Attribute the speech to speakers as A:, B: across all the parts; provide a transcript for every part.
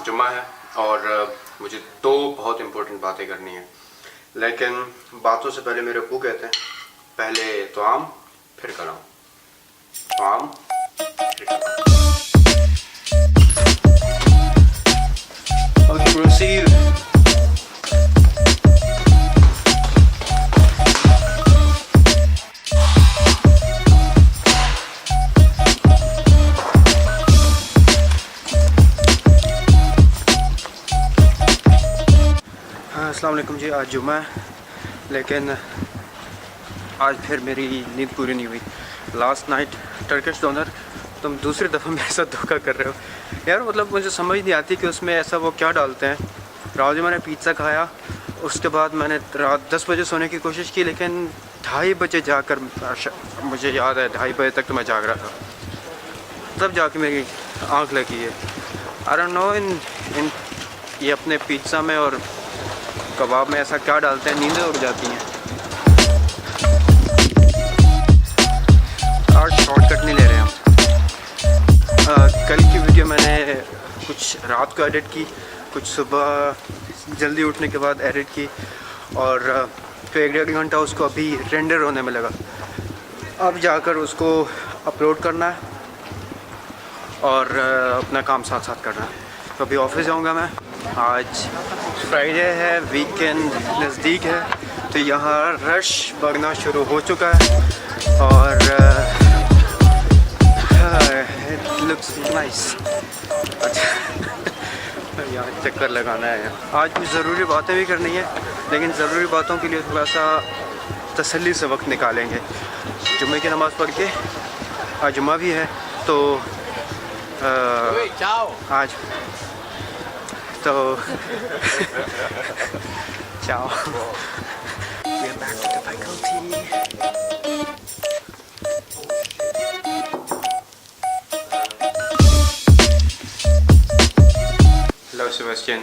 A: जुम्मा है और मुझे दो बहुत इम्पोर्टेंट बातें करनी है, लेकिन बातों से पहले मेरे अब्बू कहते हैं पहले तो आम फिर कलाम, आम फिर कलाम। Okay, proceed. अस्सलाम वालेकुम जी। आज जुम्मा है लेकिन आज फिर मेरी नींद पूरी नहीं हुई। लास्ट नाइट टर्किश डोनर, तुम दूसरी दफ़ा मेरे साथ धोखा कर रहे हो यार। मतलब मुझे समझ नहीं आती कि उसमें ऐसा वो क्या डालते हैं। रात में मैंने पिज़्ज़ा खाया, उसके बाद मैंने रात 10 बजे सोने की कोशिश की, लेकिन 2:30 बजे जाकर मुझे याद है 2:30 बजे तक तो मैं जाग रहा था, तब जाके मेरी आँख लगी है। आई डोंट नो इन ये अपने पिज़्ज़ा में और कबाब में ऐसा क्या डालते हैं, नींदें उड़ जाती हैं। और शॉर्टकट नहीं ले रहे हम। कल की वीडियो मैंने कुछ रात को एडिट की, कुछ सुबह जल्दी उठने के बाद एडिट की, और फिर 1-1.5 घंटा उसको अभी रेंडर होने में लगा। अब जाकर उसको अपलोड करना है और अपना काम साथ साथ करना है। तो अभी ऑफिस जाऊंगा मैं। आज फ्राइडे है, वीकेंड नज़दीक है, तो यहाँ रश बढ़ना शुरू हो चुका है और इट लुक्स नाइस। यहाँ चक्कर लगाना है। आज कुछ ज़रूरी बातें भी करनी है, लेकिन ज़रूरी बातों के लिए थोड़ा सा तसल्ली से वक्त निकालेंगे। जुम्मे की नमाज़ पढ़ के, आज जुम्मा भी है तो आज तो ciao. We are back to the faculty. Hello, Sebastian.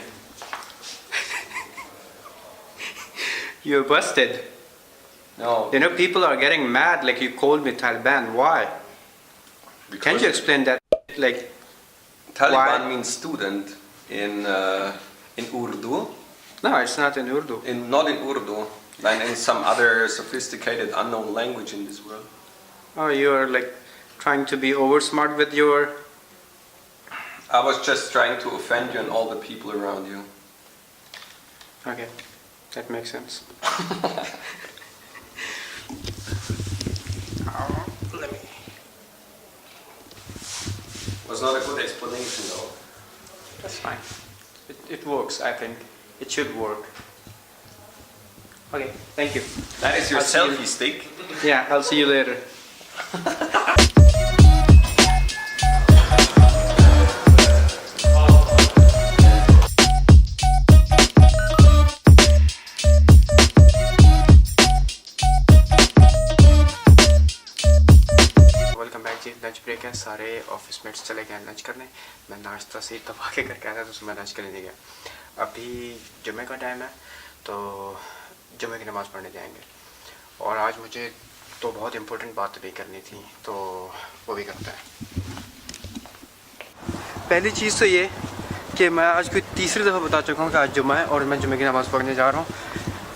A: You're busted.
B: No.
A: You know, people are getting mad. Like, you called me Taliban. Why? Can't you explain that? Like,
B: Taliban
A: why?
B: means student in Urdu.
A: No, it's not in Urdu.
B: Not in Urdu, and in some other sophisticated unknown language in this world.
A: Oh, you're like trying to be over smart with your.
B: I was just trying to offend you and all the people around you.
A: Okay, that makes sense. Let me.
B: Was not a good explanation though.
A: That's fine. It works, I think. It should work. Okay, thank you.
B: That is your
A: I'll see you.
B: selfie stick.
A: Yeah, I'll see you later. Welcome back जी। Lunch break है, सारे office mats चले गए lunch करने। मैं नाश्ता से दबा के करके आया था, तो उसमें लंच करने नहीं गया। अभी जुम्मे का टाइम है, तो जुम्मे की नमाज़ पढ़ने जाएंगे। और आज मुझे तो बहुत इम्पोर्टेंट बात भी करनी थी, तो वो भी करता है। पहली चीज़ तो ये कि मैं आज कोई तीसरी दफ़ा बता चुका हूँ कि आज जुम्मा है और मैं जुम्मे की नमाज़ पढ़ने जा रहा हूँ।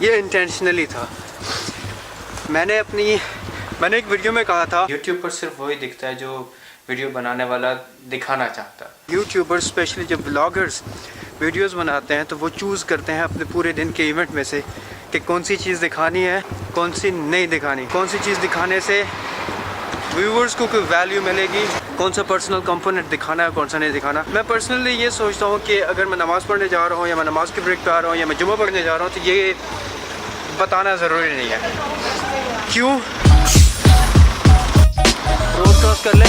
A: ये इंटेंशनली था। मैंने एक वीडियो में कहा था, यूट्यूब पर सिर्फ वही दिखता है जो वीडियो बनाने वाला दिखाना चाहता है। यूट्यूबर्स स्पेशली जब ब्लॉगर्स वीडियोस बनाते हैं तो वो चूज़ करते हैं अपने पूरे दिन के इवेंट में से कि कौन सी चीज़ दिखानी है, कौन सी नहीं दिखानी, कौन सी चीज़ दिखाने से व्यूवर्स को कोई वैल्यू मिलेगी, कौन सा पर्सनल कंपोनेंट दिखाना है, कौन सा नहीं दिखाना। मैं पर्सनली ये सोचता हूँ कि अगर मैं नमाज़ पढ़ने जा रहा हूँ या मैं नमाज़ के ब्रेक पे आ रहा हूँ या मैं जुम्मा पढ़ने जा रहा हूँ, तो ये बताना ज़रूरी नहीं है। क्यों? ब्रॉडकास्ट कर ले,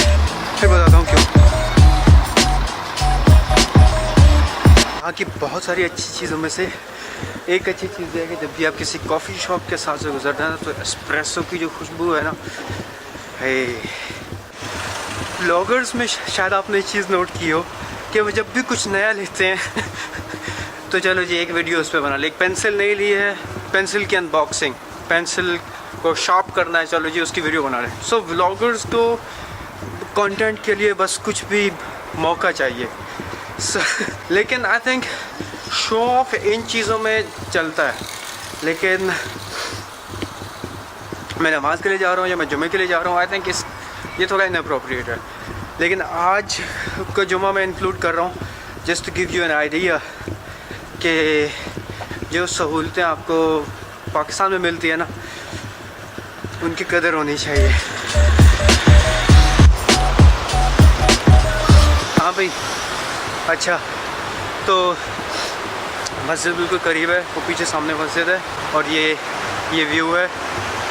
A: फिर बताता हूँ क्यों। यहाँ की बहुत सारी अच्छी चीज़ों में से एक अच्छी चीज़ है कि जब भी आप किसी कॉफ़ी शॉप के साथ से गुजरते हैं तो एस्प्रेसो की जो खुशबू है ना, ब्लॉगर्स में शायद आपने एक चीज़ नोट की हो कि वो जब भी कुछ नया लेते हैं तो चलो जी एक वीडियो उस पर बना ले। एक पेंसिल नहीं ली है, पेंसिल की अनबॉक्सिंग, पेंसिल को शार्प करना है, चलो जी उसकी वीडियो बना रहे। सो व्लॉगर्स को कंटेंट के लिए बस कुछ भी मौका चाहिए। लेकिन आई थिंक शो ऑफ इन चीज़ों में चलता है, लेकिन मैं नमाज़ के लिए जा रहा हूँ या मैं जुमे के लिए जा रहा हूँ, आई थिंक ये थोड़ा इनअप्रोप्रिएट है। लेकिन आज का जुमा मैं इंक्लूड कर रहा हूँ just to give you an idea कि जो सहूलतें आपको पाकिस्तान में मिलती है ना, उनकी कदर होनी चाहिए। हाँ भाई, अच्छा तो मस्जिद बिल्कुल करीब है, वो पीछे सामने मस्जिद है और ये व्यू है।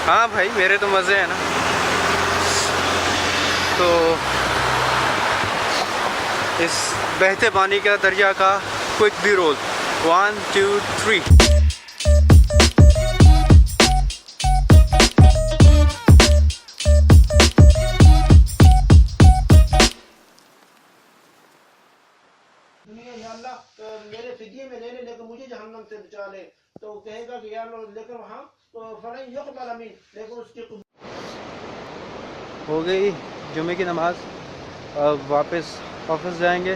A: हाँ भाई, मेरे तो मज़े हैं ना। तो इस बहते पानी का दरिया का क्विक भी रोल 1 2 3।
C: मेरे फिदिये में ले ले, लेकिन मुझे जहन्नम से बचा ले। तो कहेगा कि यार लेकर वहाँ तो फलन युक़बल मिन, लेकिन उसकी
A: हो गई जुमे की नमाज, अब वापस ऑफिस जाएंगे।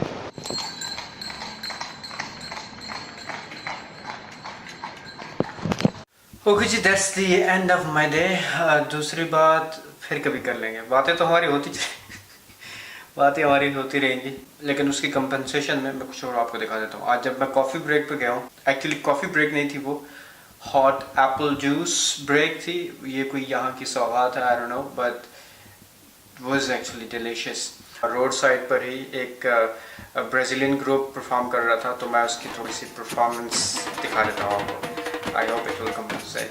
A: ओके जी, that's the end of my day. दूसरी बात फिर कभी कर लेंगे, बातें तो हमारी होती बातें हमारी होती रहेंगी, लेकिन उसकी कंपनसेशन में मैं कुछ और आपको दिखा देता हूँ। आज जब मैं कॉफ़ी ब्रेक पे गया हूँ, एक्चुअली कॉफ़ी ब्रेक नहीं थी, वो हॉट एप्पल जूस ब्रेक थी। ये कोई यहाँ की सौगात है, I don't know, but was actually delicious. Road side पर ही एक ब्राज़ीलियन ग्रुप परफॉर्म कर रहा था, तो मैं उसकी थोड़ी सी परफॉर्मेंस दिखा देता हूँ आपको। I hope it will compensate.